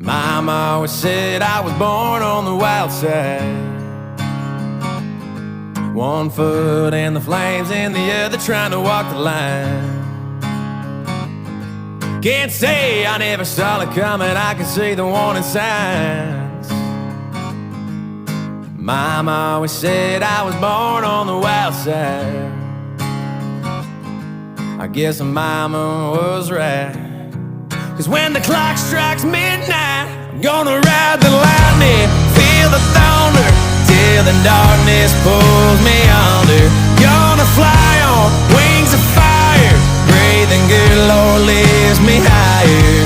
Mama always said I was born on the wild side. One foot in the flames and the other trying to walk the line. Can't say I never saw it coming, I can see the warning signs. Mama always said I was born on the wild side. I guess Mama was right. 'Cause when the clock strikes midnight, I'm gonna ride the lightning, feel the thunder, till the darkness pulls me under. Gonna fly on wings of fire, breathing good, Lord lifts me higher.